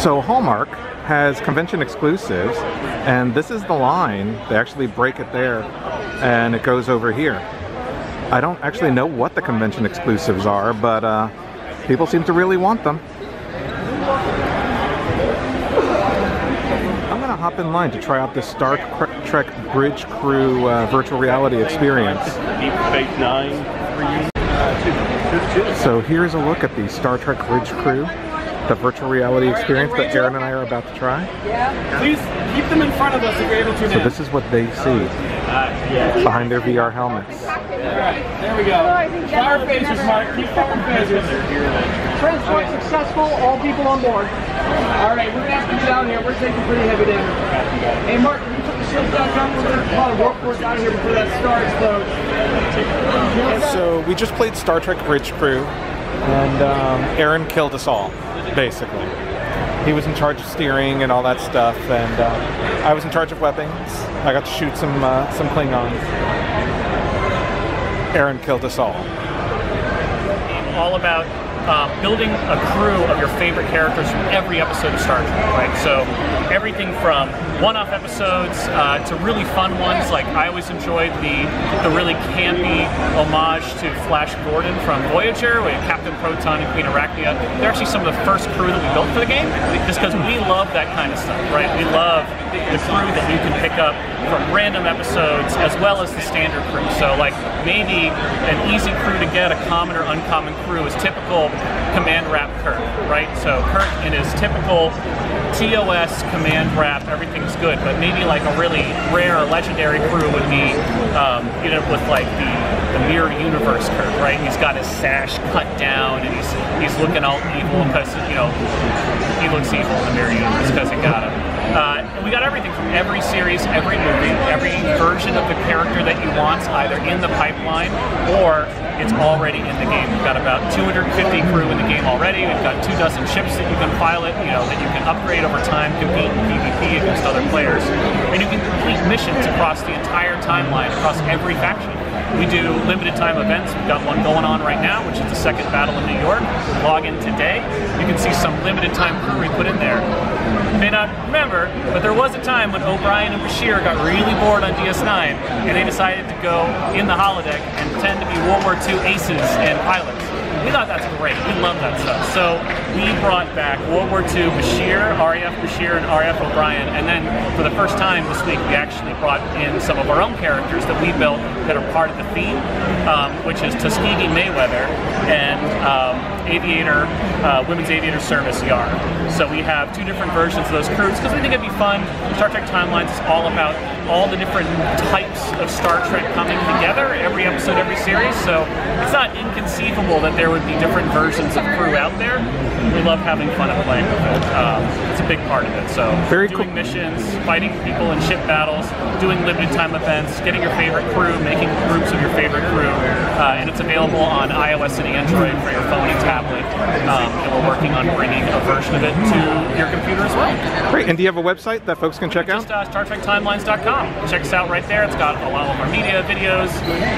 So Hallmark has convention exclusives, and this is the line. They actually break it there, and it goes over here. I don't actually know what the convention exclusives are, but people seem to really want them. I'm gonna hop in line to try out this Star Trek Bridge Crew virtual reality experience. Deep Space Nine. So here's a look at the Star Trek Bridge Crew, the virtual reality experience that Aaron and I are about to try. Please keep them in front of us if you're able to. So this is what they see behind their VR helmets. There we go. Fire phasers, Mark. Keep firing phasers. Transport successful. All people on board. All right, we're gonna have to get down here. We're taking pretty heavy damage. Hey, Mark, can you put the shield back up? We're gonna call a workforce down here before that starts. So we just played Star Trek Bridge Crew, and Aaron killed us all, basically. He was in charge of steering and all that stuff, and I was in charge of weapons. I got to shoot some Klingons. Aaron killed us all. All about building a crew of your favorite characters from every episode of Star Trek, right? So everything from one-off episodes to really fun ones. Like I always enjoyed the really campy homage to Flash Gordon from Voyager with Captain Proton and Queen Arachnia. They're actually some of the first crew that we built for the game, just because we love that kind of stuff, right? We love the crew that you can pick up from random episodes as well as the standard crew. So like maybe an easy crew to get, a common or uncommon crew, is typical Command Wrap Kirk, right? So Kirk in his typical TOS Command Wrap, everything's good, but maybe like a really rare or legendary crew would be, you know, with like the Mirror Universe Kirk, right? He's got his sash cut down and he's looking all evil because, you know, he looks evil in the Mirror Universe because he got him. And we got everything from every series, every movie, every version of the character that you want, either in the pipeline or it's already in the game. We've got about 250 crew in the game already. We've got 24 ships that you can pilot, you know, that you can upgrade over time, compete in PvP against other players. And you can complete missions across the entire timeline, across every faction. We do limited time events. We've got one going on right now, which is the second battle in New York. Log in today. You can see some limited time crew we put in there. You may not remember, but there was a time when O'Brien and Bashir got really bored on DS9, and they decided to go in the holodeck and pretend to be World War II aces and pilots. We thought that's great. We love that stuff. So we brought back World War II Bashir, RAF Bashir, and RAF O'Brien, and then for the first time this week we actually brought in some of our own characters that we built that are part of the theme, which is Tuskegee Mayweather and Aviator, Women's Aviator Service Yar. So we have two different versions of those crews because we think it'd be fun. Star Trek Timelines is all about all the different types of Star Trek coming together, every episode, every series. So it's not inconceivable that there would be different versions of crew out there. We love having fun and playing with it. It's a big part of it. So doing missions, fighting people in ship battles, doing limited time events, getting your favorite crew, making groups of your favorite crew, and it's available on iOS and Android for your phone and tablet. And we're working on bringing a version of it to your computer as well. Great. And do you have a website that folks can check out? Just StarTrekTimelines.com. Check us out right there. It's got a lot of our media, videos,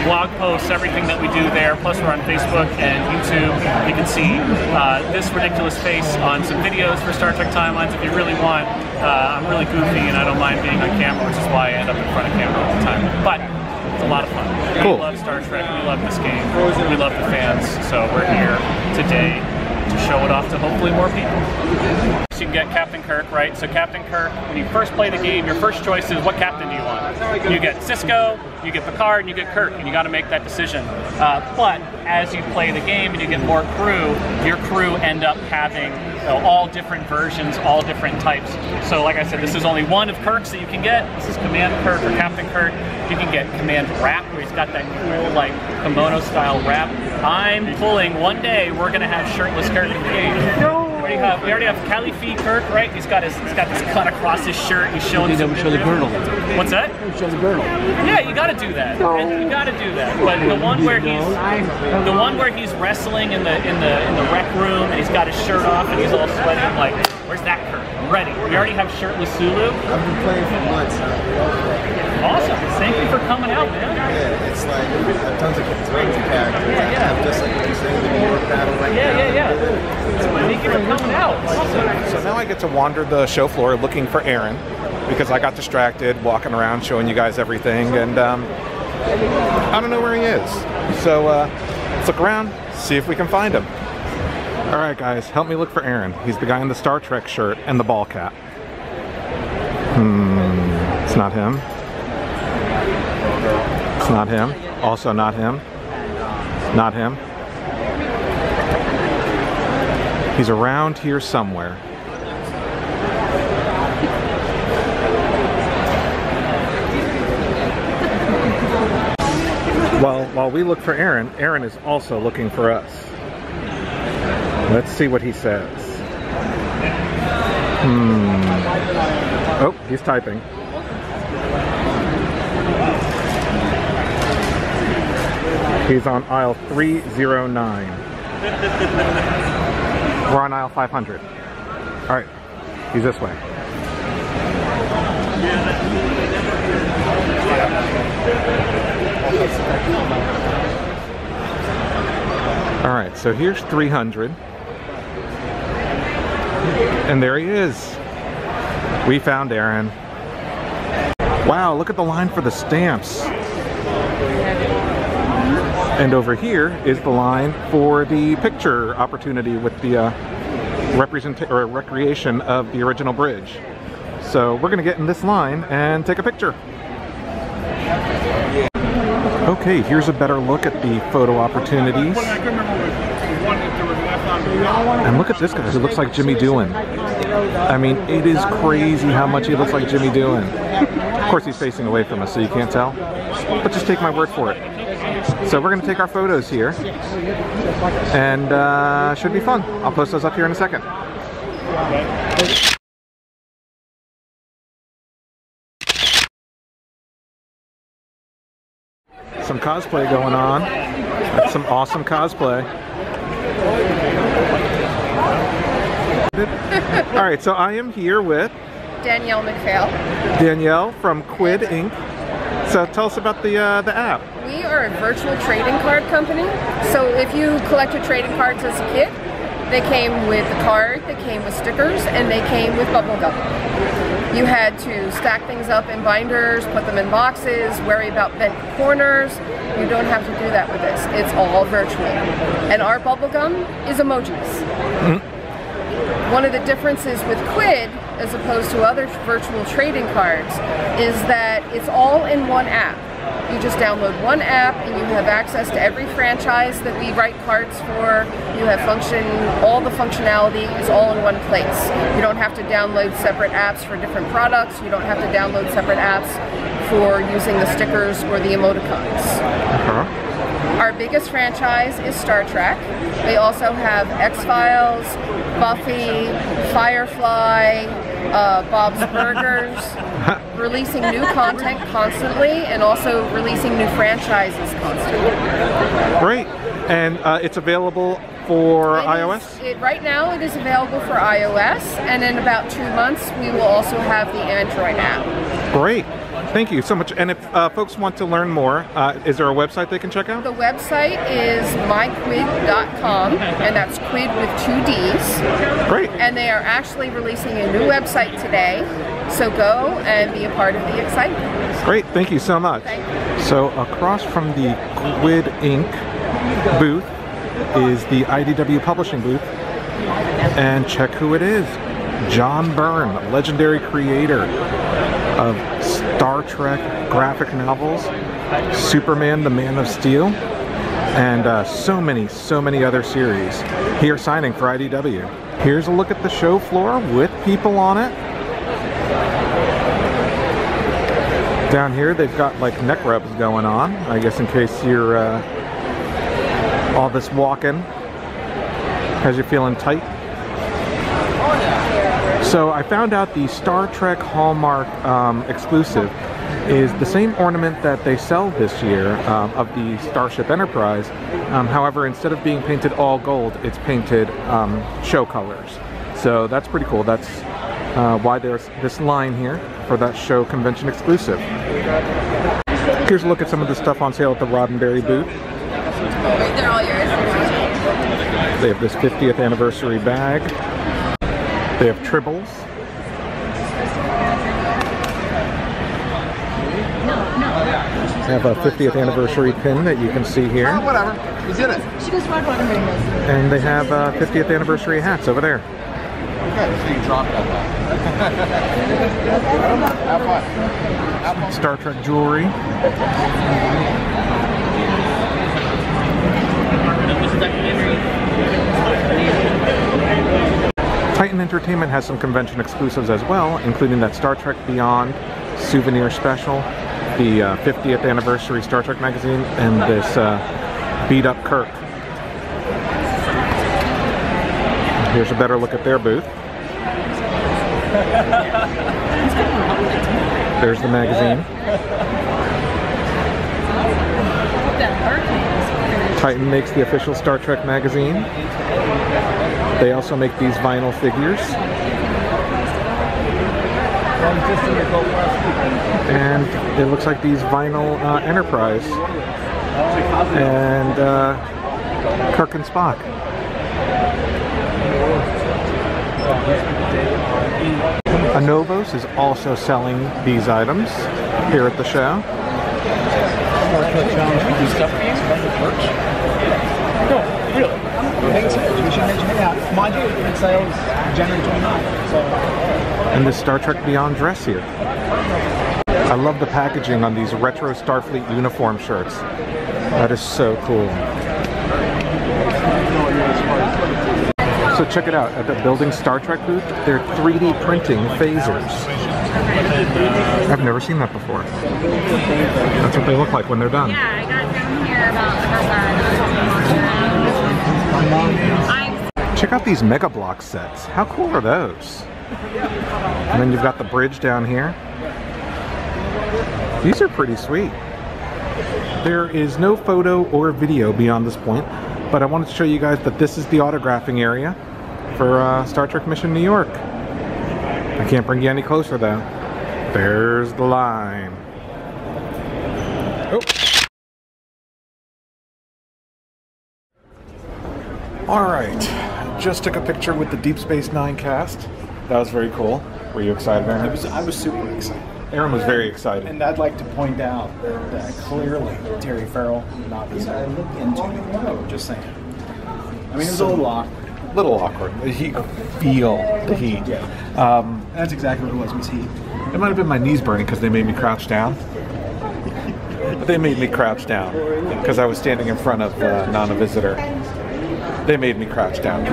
blog posts, everything that we do there. Plus we're on Facebook and YouTube. You can see this ridiculous face on some videos for Star Trek Timelines if you really want. I'm really goofy and I don't mind being on camera, which is why I end up in front of camera all the time. But it's a lot of fun. Cool. We love Star Trek. We love this game. We love the fans. So we're here today to show it off to hopefully more people. So you can get Captain Kirk, right? So Captain Kirk, when you first play the game, your first choice is what captain do you want? You get Cisco, you get Picard, and you get Kirk, and you got to make that decision. But as you play the game and you get more crew, your crew end up having all different versions, all different types. So like I said, this is only one of Kirks that you can get. This is Command Kirk or Captain Kirk. You can get Command Wrap, where he's got that cool like kimono style wrap. I'm pulling, one day we're gonna have shirtless Kirk in the game. We already have Caliphie Kirk, right? He's got this cut across his shirt. He's showing some. Show the girdle. What's that? Show the girdle. Yeah, you got to do that. And you got to do that. But the one where he's wrestling in the rec room and he's got his shirt off and he's all sweaty, I'm like, where's that Kirk? I'm ready. We already have shirtless Sulu. I've been playing for months now. Awesome. Thank you for coming out, man. Yeah, it's like tons of characters. Yeah. I'm just like you saying, the New York battle right now. Yeah. Thank you for coming out. Awesome. So now I get to wander the show floor looking for Aaron because I got distracted walking around showing you guys everything, and I don't know where he is. So let's look around, see if we can find him. All right, guys, help me look for Aaron. He's the guy in the Star Trek shirt and the ball cap. It's not him. It's not him. Also not him. Not him. He's around here somewhere. Well, while we look for Aaron, Aaron is also looking for us. Let's see what he says. Oh, he's typing. He's on aisle 309. We're on aisle 500. All right, he's this way. All right, so here's 300. And there he is. We found Aaron. Wow, look at the line for the stamps. And over here is the line for the picture opportunity with the recreation of the original bridge. So we're gonna get in this line and take a picture. Okay, here's a better look at the photo opportunities. And look at this guy who looks like Jimmy Doohan. I mean, it is crazy how much he looks like Jimmy Doohan. Of course, he's facing away from us, so you can't tell. But just take my word for it. So we're going to take our photos here. And should be fun. I'll post those up here in a second. Some cosplay going on. That's some awesome cosplay. Alright, so I am here with Danielle McPhail. Danielle from Quid Inc. So tell us about the app. We are a virtual trading card company. So if you collected trading cards as a kid, they came with the card, they came with stickers, and they came with bubble gum. You had to stack things up in binders, put them in boxes, worry about bent corners. You don't have to do that with this. It's all virtual. And our bubble gum is emojis. One of the differences with Quid, as opposed to other virtual trading cards, is that it's all in one app. You just download one app and you have access to every franchise that we write cards for. You have all the functionality is all in one place. You don't have to download separate apps for different products. You don't have to download separate apps for using the stickers or the emoticons. Our biggest franchise is Star Trek. We also have X-Files, Buffy, Firefly, Bob's Burgers, releasing new content constantly and also releasing new franchises constantly. Great. And it's available for iOS? Right now it is available for iOS, and in about 2 months we will also have the Android app. Great. Thank you so much. And if folks want to learn more, is there a website they can check out? The website is myquid.com, and that's Quid with 2 Ds. Great. And they are actually releasing a new website today, so go and be a part of the excitement. Great, thank you so much. Thank you. So across from the Quid Inc. booth is the IDW Publishing booth, and check who it is. John Byrne, legendary creator of Star Trek graphic novels, Superman, the Man of Steel, and so many other series. Here signing for IDW. Here's a look at the show floor with people on it. Down here they've got like neck rubs going on, I guess in case you're all this walking has you feeling tight. So I found out the Star Trek Hallmark exclusive is the same ornament that they sell this year of the Starship Enterprise. However, instead of being painted all gold, it's painted show colors. So that's pretty cool. That's why there's this line here for that show convention exclusive. Here's a look at some of the stuff on sale at the Roddenberry booth. They're all yours. They have this 50th anniversary bag. They have tribbles. They have a 50th anniversary pin that you can see here. Oh, whatever. You did it. And they have 50th anniversary hats over there. Okay, so you dropped that. Have fun. Have fun. Star Trek jewelry. Titan Entertainment has some convention exclusives as well, including that Star Trek Beyond souvenir special, the 50th anniversary Star Trek magazine, and this beat up Kirk. Here's a better look at their booth. There's the magazine. Titan makes the official Star Trek magazine. They also make these vinyl figures. And it looks like these vinyl Enterprise and Kirk and Spock. Anovos is also selling these items here at the show. No, really. We should mention it out. Mind you, it sales January 29th. So. And this Star Trek Beyond dress here. I love the packaging on these retro Starfleet uniform shirts. That is so cool. So check it out, at the Building Star Trek booth, they're 3D printing phasers. I've never seen that before. That's what they look like when they're done. Yeah, I got down here about Check out these Mega Block sets. How cool are those? And then you've got the bridge down here. These are pretty sweet. There is no photo or video beyond this point, but I wanted to show you guys that this is the autographing area for Star Trek Mission New York. I can't bring you any closer though. There's the line. Oh. Alright, just took a picture with the Deep Space Nine cast. That was very cool. Were you excited, Aaron? I was super excited. Aaron was very excited. And I'd like to point out that clearly Terry Farrell not into it. Just saying. I mean, it was a little awkward. Little awkward. He could feel the heat. Yeah. That's exactly what it was heat. It might have been my knees burning because they made me crouch down. But they made me crouch down because I was standing in front of non-visitor. They made me crouch down.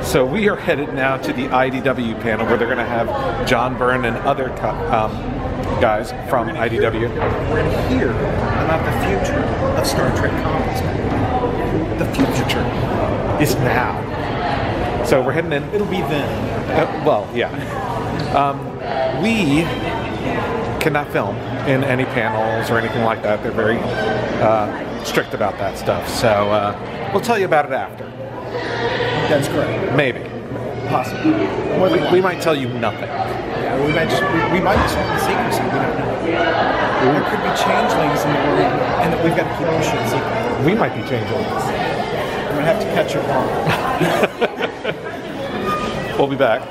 So we are headed now to the IDW panel where they're going to have John Byrne and other guys from IDW. We're going to hear about the future of Star Trek comics. The future is now. So we're heading in. It'll be then. Well, yeah. We cannot film in any panels or anything like that. They're very strict about that stuff. So we'll tell you about it after. That's correct. Maybe. Possibly. We might tell you nothing. Yeah, we might just hold the secrecy. We don't know. There could be changelings in the world, and we've got to keep the shit secret. We might be changelings. I'm gonna have to catch you on. We'll be back.